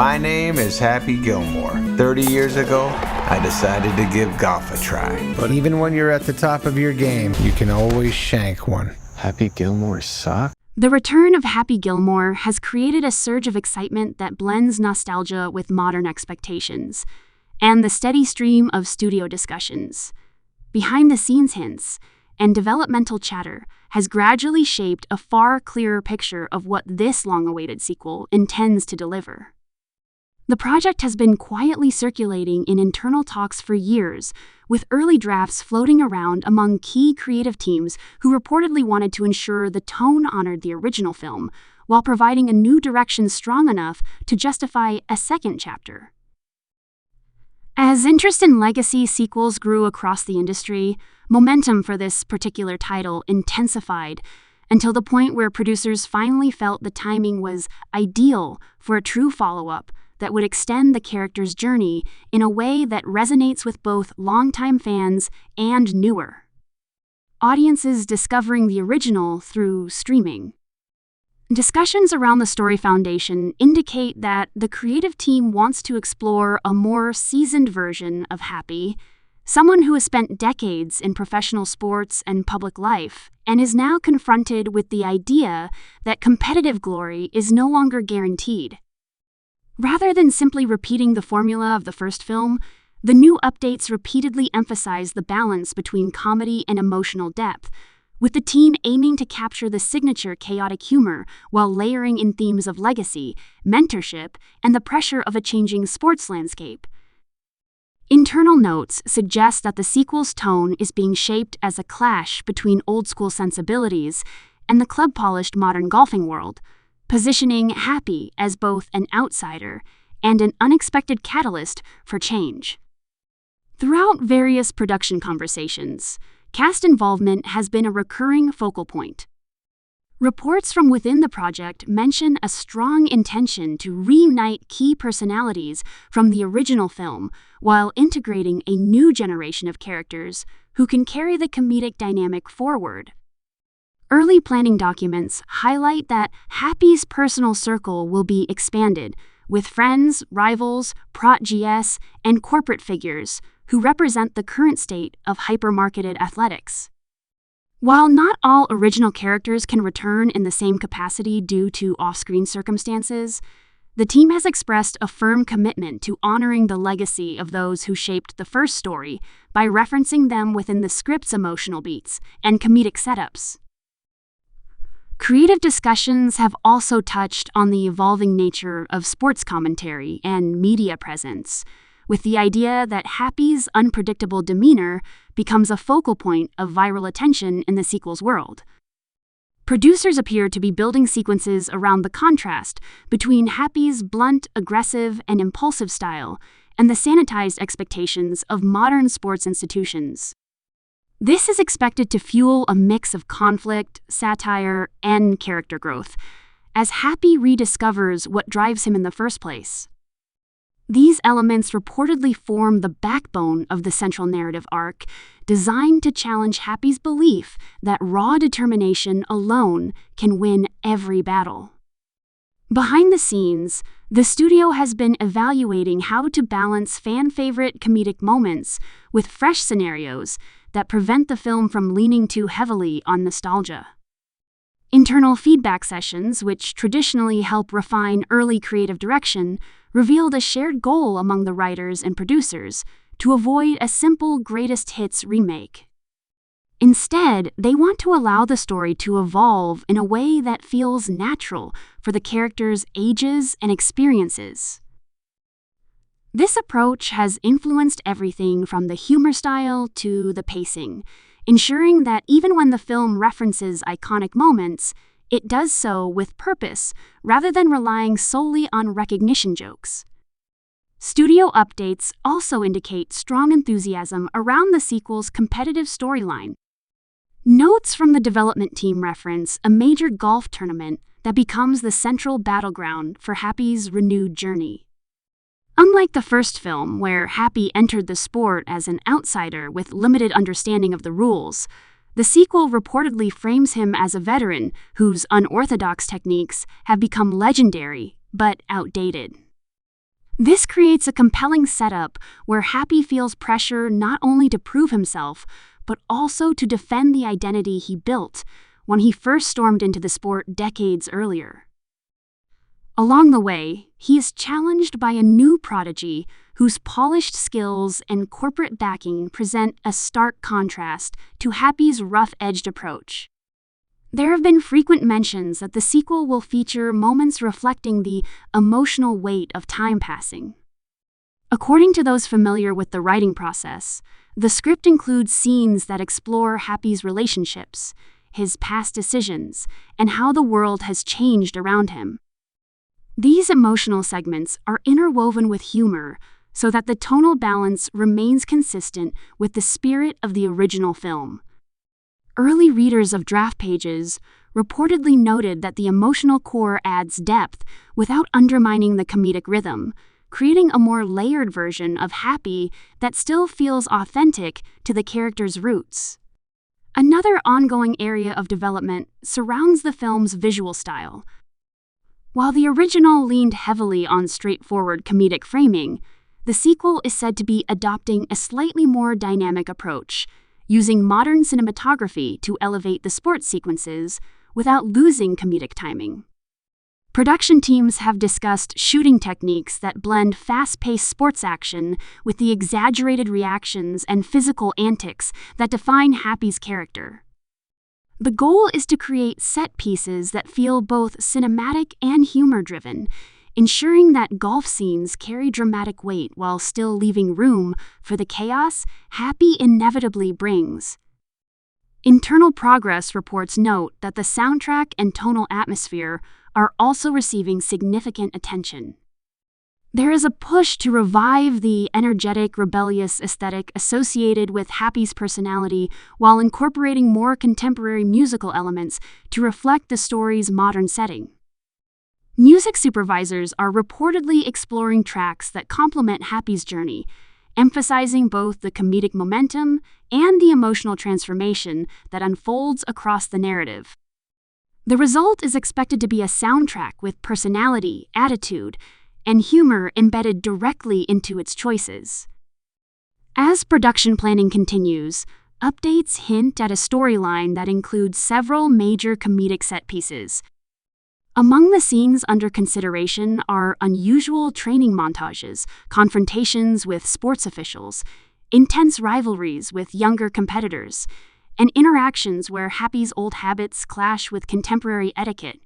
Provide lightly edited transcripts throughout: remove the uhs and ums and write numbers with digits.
My name is Happy Gilmore. 30 years ago, I decided to give golf a try. But even when you're at the top of your game, you can always shank one. Happy Gilmore suck? The return of Happy Gilmore has created a surge of excitement that blends nostalgia with modern expectations, and the steady stream of studio discussions, behind-the-scenes hints, and developmental chatter has gradually shaped a far clearer picture of what this long-awaited sequel intends to deliver. The project has been quietly circulating in internal talks for years, with early drafts floating around among key creative teams who reportedly wanted to ensure the tone honored the original film, while providing a new direction strong enough to justify a second chapter. As interest in legacy sequels grew across the industry, momentum for this particular title intensified until the point where producers finally felt the timing was ideal for a true follow-up that would extend the character's journey in a way that resonates with both longtime fans and newer audiences discovering the original through streaming. Discussions around the story foundation indicate that the creative team wants to explore a more seasoned version of Happy, someone who has spent decades in professional sports and public life and is now confronted with the idea that competitive glory is no longer guaranteed. Rather than simply repeating the formula of the first film, the new updates repeatedly emphasize the balance between comedy and emotional depth, with the team aiming to capture the signature chaotic humor while layering in themes of legacy, mentorship, and the pressure of a changing sports landscape. Internal notes suggest that the sequel's tone is being shaped as a clash between old-school sensibilities and the club-polished modern golfing world, positioning Happy as both an outsider and an unexpected catalyst for change. Throughout various production conversations, cast involvement has been a recurring focal point. Reports from within the project mention a strong intention to reunite key personalities from the original film while integrating a new generation of characters who can carry the comedic dynamic forward. Early planning documents highlight that Happy's personal circle will be expanded, with friends, rivals, prot.gs, and corporate figures who represent the current state of hyper-marketed athletics. While not all original characters can return in the same capacity due to off-screen circumstances, the team has expressed a firm commitment to honoring the legacy of those who shaped the first story by referencing them within the script's emotional beats and comedic setups. Creative discussions have also touched on the evolving nature of sports commentary and media presence, with the idea that Happy's unpredictable demeanor becomes a focal point of viral attention in the sequel's world. Producers appear to be building sequences around the contrast between Happy's blunt, aggressive, and impulsive style and the sanitized expectations of modern sports institutions. This is expected to fuel a mix of conflict, satire, and character growth, as Happy rediscovers what drives him in the first place. These elements reportedly form the backbone of the central narrative arc, designed to challenge Happy's belief that raw determination alone can win every battle. Behind the scenes, the studio has been evaluating how to balance fan-favorite comedic moments with fresh scenarios that prevent the film from leaning too heavily on nostalgia. Internal feedback sessions, which traditionally help refine early creative direction, revealed a shared goal among the writers and producers to avoid a simple greatest hits remake. Instead, they want to allow the story to evolve in a way that feels natural for the characters' ages and experiences. This approach has influenced everything from the humor style to the pacing, ensuring that even when the film references iconic moments, it does so with purpose rather than relying solely on recognition jokes. Studio updates also indicate strong enthusiasm around the sequel's competitive storyline. Notes from the development team reference a major golf tournament that becomes the central battleground for Happy's renewed journey. Unlike the first film, where Happy entered the sport as an outsider with limited understanding of the rules, the sequel reportedly frames him as a veteran whose unorthodox techniques have become legendary but outdated. This creates a compelling setup where Happy feels pressure not only to prove himself, but also to defend the identity he built when he first stormed into the sport decades earlier. Along the way, he is challenged by a new prodigy whose polished skills and corporate backing present a stark contrast to Happy's rough-edged approach. There have been frequent mentions that the sequel will feature moments reflecting the emotional weight of time passing. According to those familiar with the writing process, the script includes scenes that explore Happy's relationships, his past decisions, and how the world has changed around him. These emotional segments are interwoven with humor so that the tonal balance remains consistent with the spirit of the original film. Early readers of draft pages reportedly noted that the emotional core adds depth without undermining the comedic rhythm, creating a more layered version of Happy that still feels authentic to the character's roots. Another ongoing area of development surrounds the film's visual style. While the original leaned heavily on straightforward comedic framing, the sequel is said to be adopting a slightly more dynamic approach, using modern cinematography to elevate the sports sequences without losing comedic timing. Production teams have discussed shooting techniques that blend fast-paced sports action with the exaggerated reactions and physical antics that define Happy's character. The goal is to create set pieces that feel both cinematic and humor-driven, ensuring that golf scenes carry dramatic weight while still leaving room for the chaos Happy inevitably brings. Internal progress reports note that the soundtrack and tonal atmosphere are also receiving significant attention. There is a push to revive the energetic, rebellious aesthetic associated with Happy's personality while incorporating more contemporary musical elements to reflect the story's modern setting. Music supervisors are reportedly exploring tracks that complement Happy's journey, emphasizing both the comedic momentum and the emotional transformation that unfolds across the narrative. The result is expected to be a soundtrack with personality, attitude, and humor embedded directly into its choices. As production planning continues, updates hint at a storyline that includes several major comedic set pieces. Among the scenes under consideration are unusual training montages, confrontations with sports officials, intense rivalries with younger competitors, and interactions where Happy's old habits clash with contemporary etiquette.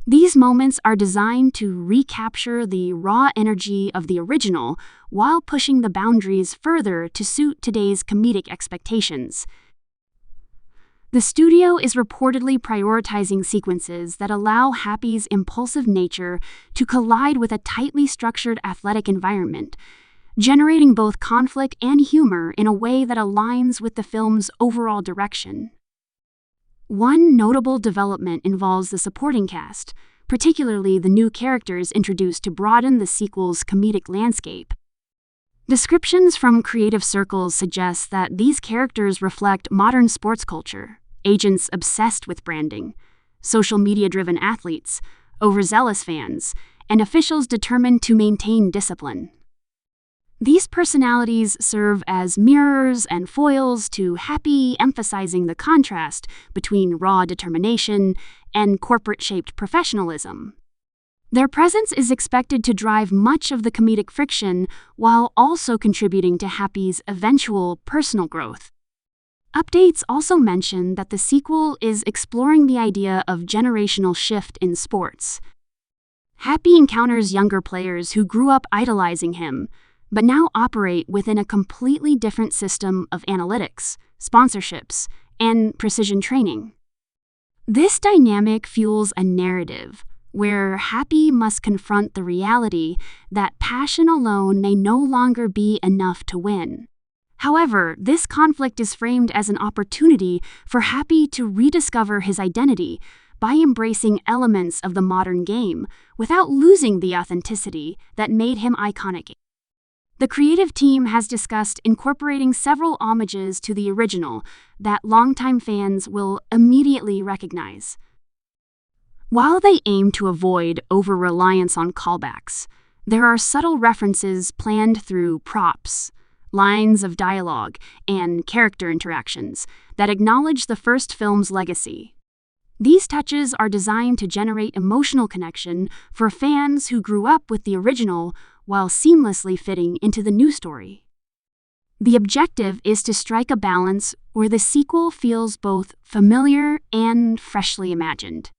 These moments are designed to recapture the raw energy of the original while pushing the boundaries further to suit today's comedic expectations. The studio is reportedly prioritizing sequences that allow Happy's impulsive nature to collide with a tightly structured athletic environment, generating both conflict and humor in a way that aligns with the film's overall direction. One notable development involves the supporting cast, particularly the new characters introduced to broaden the sequel's comedic landscape. Descriptions from creative circles suggest that these characters reflect modern sports culture, agents obsessed with branding, social media-driven athletes, overzealous fans, and officials determined to maintain discipline. These personalities serve as mirrors and foils to Happy, emphasizing the contrast between raw determination and corporate-shaped professionalism. Their presence is expected to drive much of the comedic friction while also contributing to Happy's eventual personal growth. Updates also mention that the sequel is exploring the idea of generational shift in sports. Happy encounters younger players who grew up idolizing him, but now operate within a completely different system of analytics, sponsorships, and precision training. This dynamic fuels a narrative where Happy must confront the reality that passion alone may no longer be enough to win. However, this conflict is framed as an opportunity for Happy to rediscover his identity by embracing elements of the modern game without losing the authenticity that made him iconic. The creative team has discussed incorporating several homages to the original that longtime fans will immediately recognize. While they aim to avoid over-reliance on callbacks, There are subtle references planned through props, lines of dialogue, and character interactions that acknowledge the first film's legacy. These touches are designed to generate emotional connection for fans who grew up with the original while seamlessly fitting into the new story. The objective is to strike a balance where the sequel feels both familiar and freshly imagined.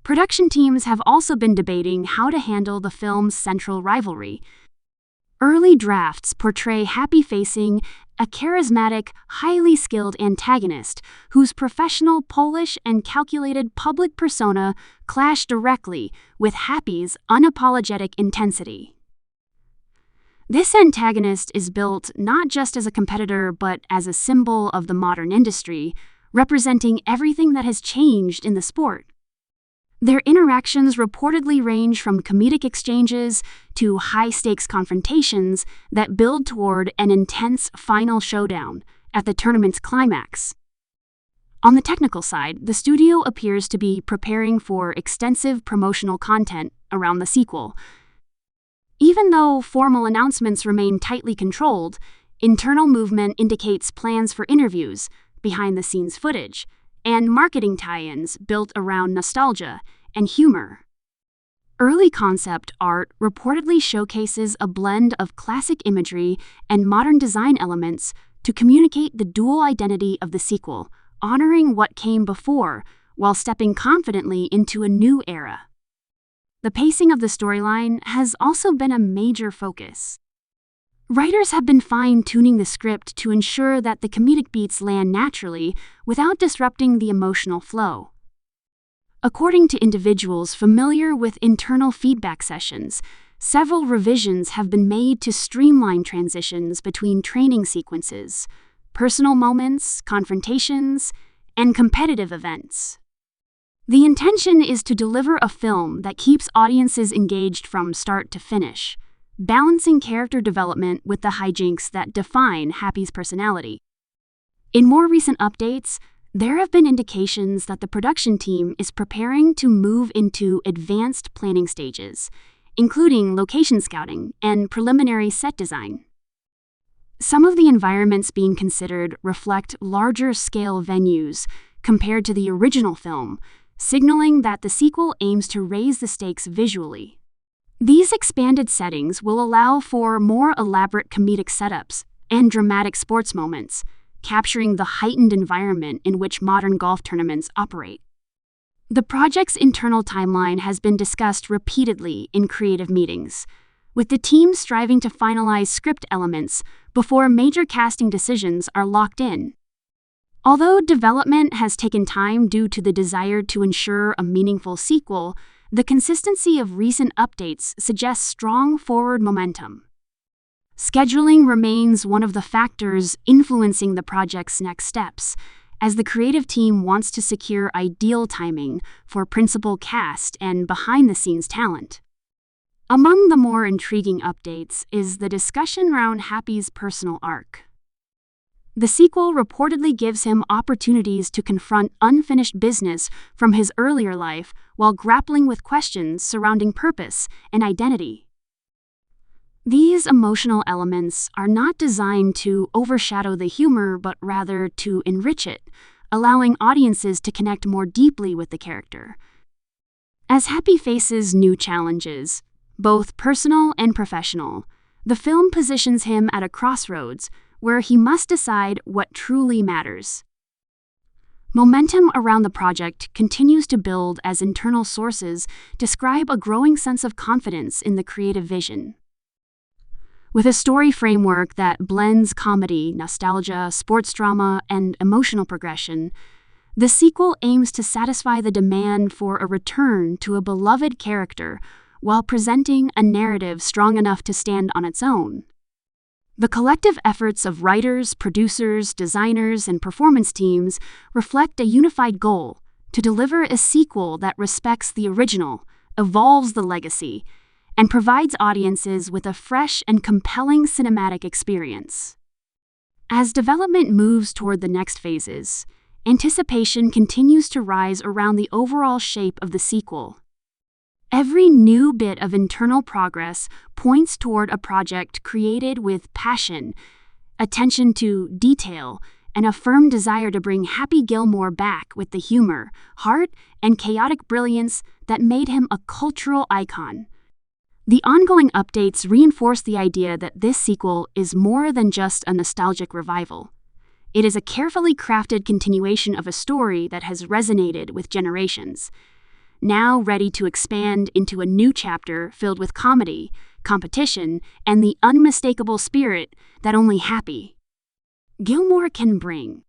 Production teams have also been debating how to handle the film's central rivalry. Early drafts portray Happy facing a charismatic, highly skilled antagonist whose professional, Polish, and calculated public persona clash directly with Happy's unapologetic intensity. This antagonist is built not just as a competitor but as a symbol of the modern industry, representing everything that has changed in the sport. Their interactions reportedly range from comedic exchanges to high-stakes confrontations that build toward an intense final showdown at the tournament's climax. On the technical side, the studio appears to be preparing for extensive promotional content around the sequel. Even though formal announcements remain tightly controlled, internal movement indicates plans for interviews, behind-the-scenes footage, and marketing tie-ins built around nostalgia and humor. Early concept art reportedly showcases a blend of classic imagery and modern design elements to communicate the dual identity of the sequel, honoring what came before while stepping confidently into a new era. The pacing of the storyline has also been a major focus. Writers have been fine-tuning the script to ensure that the comedic beats land naturally without disrupting the emotional flow. According to individuals familiar with internal feedback sessions, several revisions have been made to streamline transitions between training sequences, personal moments, confrontations, and competitive events. The intention is to deliver a film that keeps audiences engaged from start to finish, balancing character development with the hijinks that define Happy's personality. In more recent updates, there have been indications that the production team is preparing to move into advanced planning stages, including location scouting and preliminary set design. Some of the environments being considered reflect larger-scale venues compared to the original film, signaling that the sequel aims to raise the stakes visually. These expanded settings will allow for more elaborate comedic setups and dramatic sports moments, capturing the heightened environment in which modern golf tournaments operate. The project's internal timeline has been discussed repeatedly in creative meetings, with the team striving to finalize script elements before major casting decisions are locked in. Although development has taken time due to the desire to ensure a meaningful sequel, the consistency of recent updates suggests strong forward momentum. Scheduling remains one of the factors influencing the project's next steps, as the creative team wants to secure ideal timing for principal cast and behind-the-scenes talent. Among the more intriguing updates is the discussion around Happy's personal arc. The sequel reportedly gives him opportunities to confront unfinished business from his earlier life while grappling with questions surrounding purpose and identity. These emotional elements are not designed to overshadow the humor but rather to enrich it, allowing audiences to connect more deeply with the character. As Happy faces new challenges, both personal and professional, the film positions him at a crossroads where he must decide what truly matters. Momentum around the project continues to build as internal sources describe a growing sense of confidence in the creative vision. With a story framework that blends comedy, nostalgia, sports drama, and emotional progression, the sequel aims to satisfy the demand for a return to a beloved character while presenting a narrative strong enough to stand on its own. The collective efforts of writers, producers, designers, and performance teams reflect a unified goal to deliver a sequel that respects the original, evolves the legacy, and provides audiences with a fresh and compelling cinematic experience. As development moves toward the next phases, anticipation continues to rise around the overall shape of the sequel. Every new bit of internal progress points toward a project created with passion, attention to detail, and a firm desire to bring Happy Gilmore back with the humor, heart, and chaotic brilliance that made him a cultural icon. The ongoing updates reinforce the idea that this sequel is more than just a nostalgic revival. It is a carefully crafted continuation of a story that has resonated with generations, now ready to expand into a new chapter filled with comedy, competition, and the unmistakable spirit that only Happy Gilmore can bring.